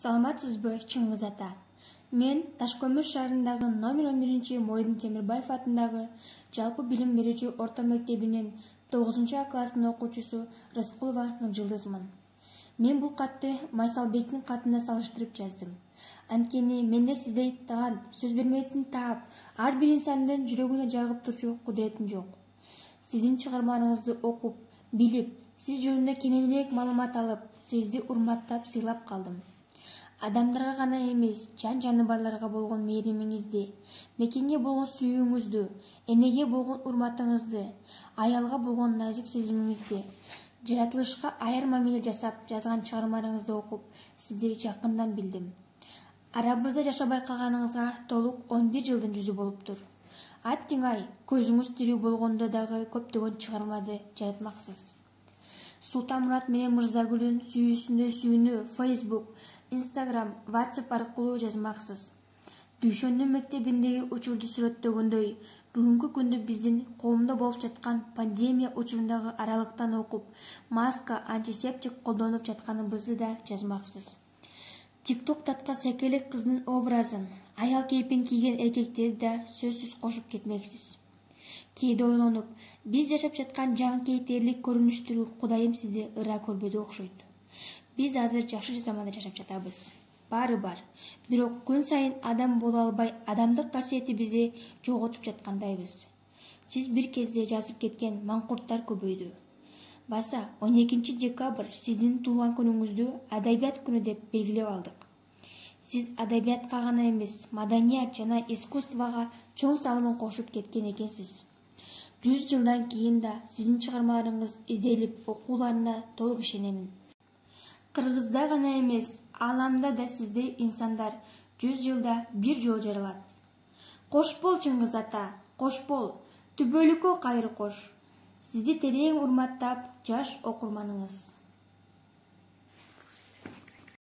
Саламатсызбы, Чыңгыз ата. Мен Ташкөмүр шаарындагы номер 11 Мойдун Темирбаев атындагы жалпы билим берүүчү орто мектебинин 9 класстын окуучусу Рыскулова Нуржылдызмын. Мен бул катты Майсалбектин катына салыштырып жаздым. Анткени менде сиздей таган сөз бермейтин таап, ар бир инсандын жүрөгүнө жагып турчу кудуретим жок. Сиздин чыгармаларыңызды окуп, билип, сиз жөнүндө кененирээк маалымат алып, сизди урматтап, сыйлап калдым. Адамдарга гана эмес, жан барларга болгон мээримиңизди, мекенге болгон сүйүүңүздү, энеге болгон урматыңызды, аялга болгон назик сезимиңизди, жаратылышка аяр мамиле жасап жазган чыгармаларыңызды окуп, сизди жакындан билдим. Арабызда жашабай калганыңызга толук 11 жылдын жүзү болуптур. Аттиңай, көзүңүз тирүү болгондо дагы көптөгөн чыгармаларды жаратмаксыз. Султанмурат менен Мырзагүлдүн сүйүүсүндө сүйүүнү Facebook, Instagram, WhatsApp аркылуу жазмаксыз. Дүйшөндүн мектебиндеги учурду сүрөттөгөндөй, бүгүнкү күндө биздин коомдо болуп жаткан пандемия учурундагы аралыктан окуп, маска, антисептик колдонуп жатканыбызды да жазмаксыз. TikTok таткан секелек кыздын образын, аял кейпин кийген эркектерди да сөзсүз кошуп кетмексиз. Кээде ойлонуп, биз жашап жаткан жаңы кейтерлик көрүнүштүрү Кудайым сизди ыра көрбөдү окшойт. Биз азыр жакшы заманда жашап жатабыз. Баары бар. Бирок күн сайын адам боло албай, адамдык касиетибизди жоготуп жаткандайбыз. Сиз бир кезде жазып кеткен маңкурттар көбөйдү. Баса 12 декабрь сиздин туулган күнүңүздү Адабият күнү деп белгилеп алдык. Сиз адабиятка гана эмес, маданият жана искусствого чоң салымын кошуп кеткен экенсиз. 100 жылдан кийин да сиздин чыгармаларыңыз изделип, окууларына толук ишенемин. Кыргызда гана эмес, ааламда да сиздей инсандар 100 жылда бир жолу жаралат. Кош бол, Чыңгыз ата, кош бол, түбөлүккө кайры кош. Сизди терең урматтап, жаш окурманыңыз.